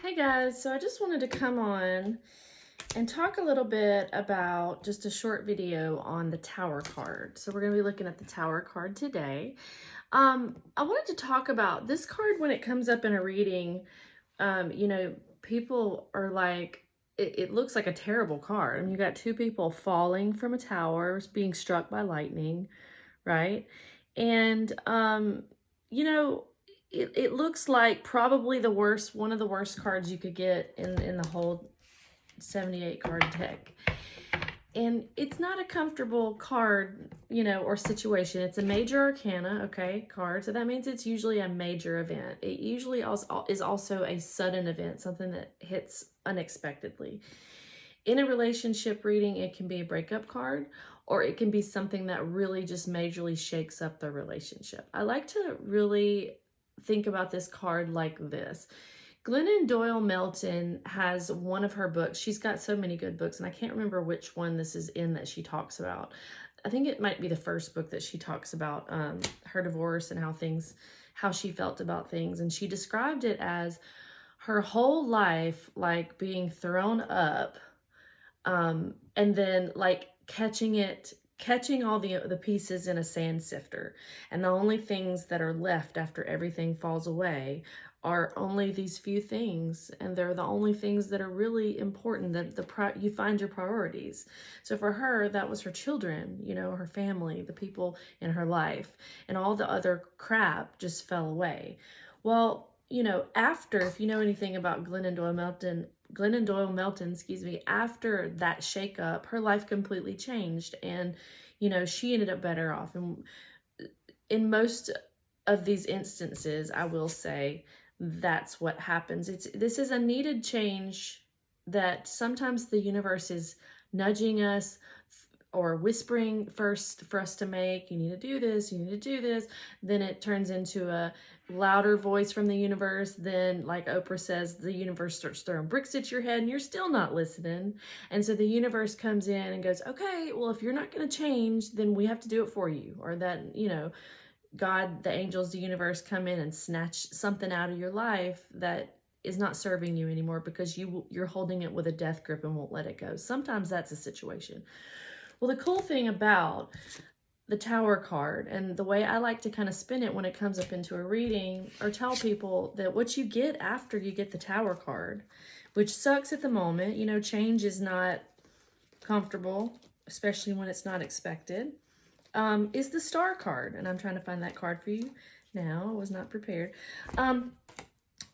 Hey guys, so I just wanted to come on and talk a little bit about just a short video on the Tower card. So we're going to be looking at the Tower card today. I wanted to talk about this card when it comes up in a reading. People are like, it looks like a terrible card. I mean, you got two people falling from a tower, being struck by lightning, right? And, you know, it looks like probably one of the worst cards you could get in the whole 78 card deck. And it's not a comfortable card, or situation. It's a major arcana, okay, card. So that means it's usually a major event. It usually also is also a sudden event, something that hits unexpectedly. In a relationship reading, it can be a breakup card, or it can be something that really just majorly shakes up the relationship. I like to really think about this card like this. Glennon Doyle Melton has one of her books. She's got so many good books, and I can't remember which one this is in that she talks about. I think it might be the first book that she talks about her divorce and how she felt about things. And she described it as her whole life like being thrown up, and then like catching all the pieces in a sand sifter, and the only things that are left after everything falls away are only these few things, and they're the only things that are really important, that you find your priorities. So for her, that was her children, her family, the people in her life, and all the other crap just fell away. Well, after, if you know anything about Glennon Doyle Melton, after that shakeup, her life completely changed, and she ended up better off. And in most of these instances, I will say that's what happens. This is a needed change that sometimes the universe is nudging us or whispering first for us to make. You need to do this, you need to do this. Then it turns into a louder voice from the universe. Then, like Oprah says, the universe starts throwing bricks at your head and you're still not listening. And so the universe comes in and goes, okay, well, if you're not going to change, then we have to do it for you. Or that, God, the angels, the universe come in and snatch something out of your life that is not serving you anymore because you're holding it with a death grip and won't let it go. Sometimes that's a situation. Well, the cool thing about the Tower card, and the way I like to kind of spin it when it comes up into a reading, or tell people that what you get after you get the Tower card, which sucks at the moment, change is not comfortable, especially when it's not expected, is the Star card. And I'm trying to find that card for you now. I was not prepared.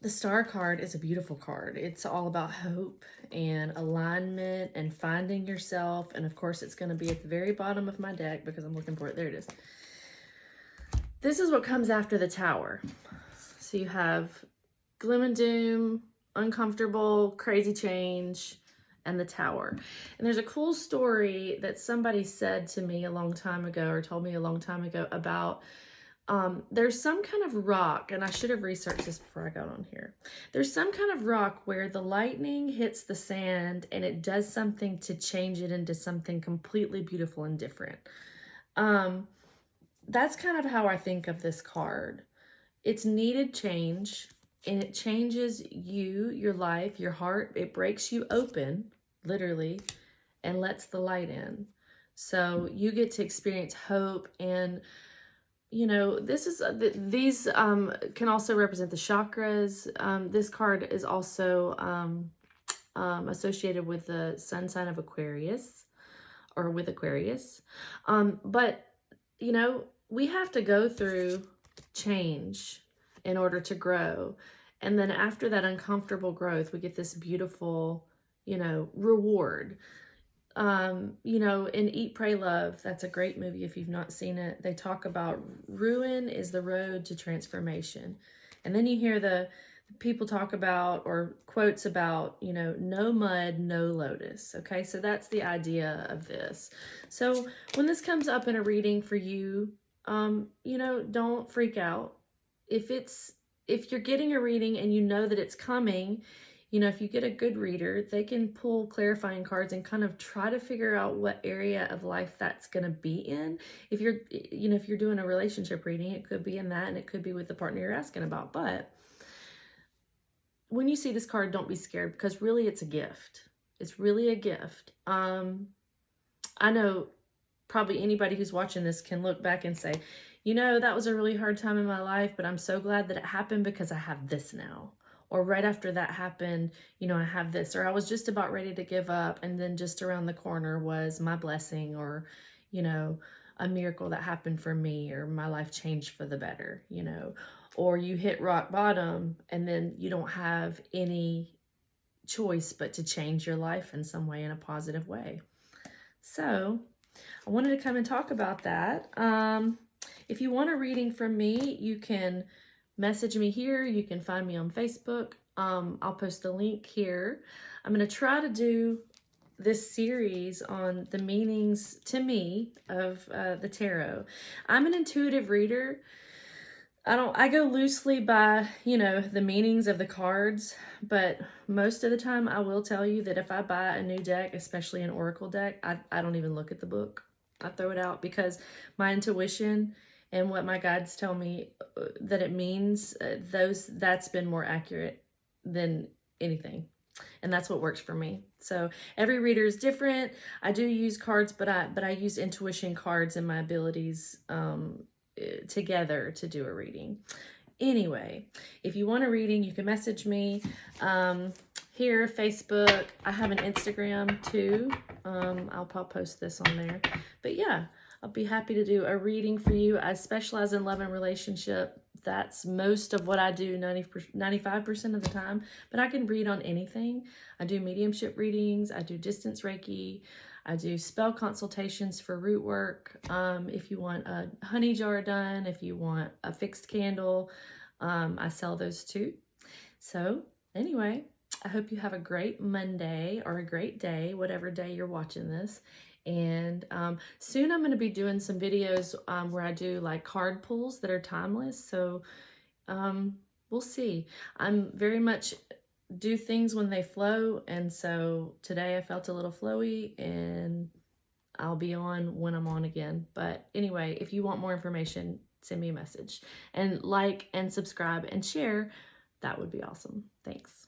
The Star card is a beautiful card. It's all about hope and alignment and finding yourself. And of course, it's going to be at the very bottom of my deck because I'm looking for it. There it is. This is what comes after the Tower. So you have gloom and doom, uncomfortable, crazy change, and the Tower. And there's a cool story that somebody said to me a long time ago, or told me a long time ago, about there's some kind of rock, and I should have researched this before I got on here. There's some kind of rock where the lightning hits the sand and it does something to change it into something completely beautiful and different. That's kind of how I think of this card. It's needed change, and it changes you, your life, your heart. It breaks you open, literally, and lets the light in. So you get to experience hope. And these can also represent the chakras. This card is also associated with the sun sign of Aquarius, or with Aquarius. But we have to go through change in order to grow. And then after that uncomfortable growth, we get this beautiful, reward. In Eat, Pray, Love, that's a great movie if you've not seen it. They talk about ruin is the road to transformation. And then you hear the people talk about, or quotes about, no mud, no lotus. Okay, so that's the idea of this. So when this comes up in a reading for you, don't freak out. If you're getting a reading and you know that it's coming, if you get a good reader, they can pull clarifying cards and kind of try to figure out what area of life that's going to be in. If you're doing a relationship reading, it could be in that, and it could be with the partner you're asking about. But when you see this card, don't be scared, because really it's a gift. It's really a gift. I know probably anybody who's watching this can look back and say, you know, that was a really hard time in my life, but I'm so glad that it happened because I have this now. Or right after that happened, you know, I have this. Or I was just about ready to give up, and then just around the corner was my blessing, or, you know, a miracle that happened for me, or my life changed for the better, you know. Or you hit rock bottom and then you don't have any choice but to change your life in some way, in a positive way. So I wanted to come and talk about that. If you want a reading from me, you can message me here. You can find me on Facebook. I'll post a link here. I'm going to try to do this series on the meanings to me of the tarot. I'm an intuitive reader. I go loosely by, you know, the meanings of the cards, but most of the time I will tell you that if I buy a new deck, especially an oracle deck, I don't even look at the book. I throw it out, because my intuition and what my guides tell me that it means, that's been more accurate than anything. And that's what works for me. So every reader is different. I do use cards, but I use intuition cards and my abilities together to do a reading. Anyway, if you want a reading, you can message me here, Facebook. I have an Instagram too. I'll post this on there. But yeah, I'll be happy to do a reading for you. I specialize in love and relationship. That's most of what I do, 95% of the time. But I can read on anything. I do mediumship readings. I do distance Reiki. I do spell consultations for root work. If you want a honey jar done, if you want a fixed candle, I sell those too. So anyway, I hope you have a great Monday or a great day, whatever day you're watching this. And soon I'm going to be doing some videos where I do like card pulls that are timeless. So we'll see. I'm very much do things when they flow, and so today I felt a little flowy, and I'll be on when I'm on again. But anyway, if you want more information, send me a message, and like and subscribe and share. That would be awesome. Thanks.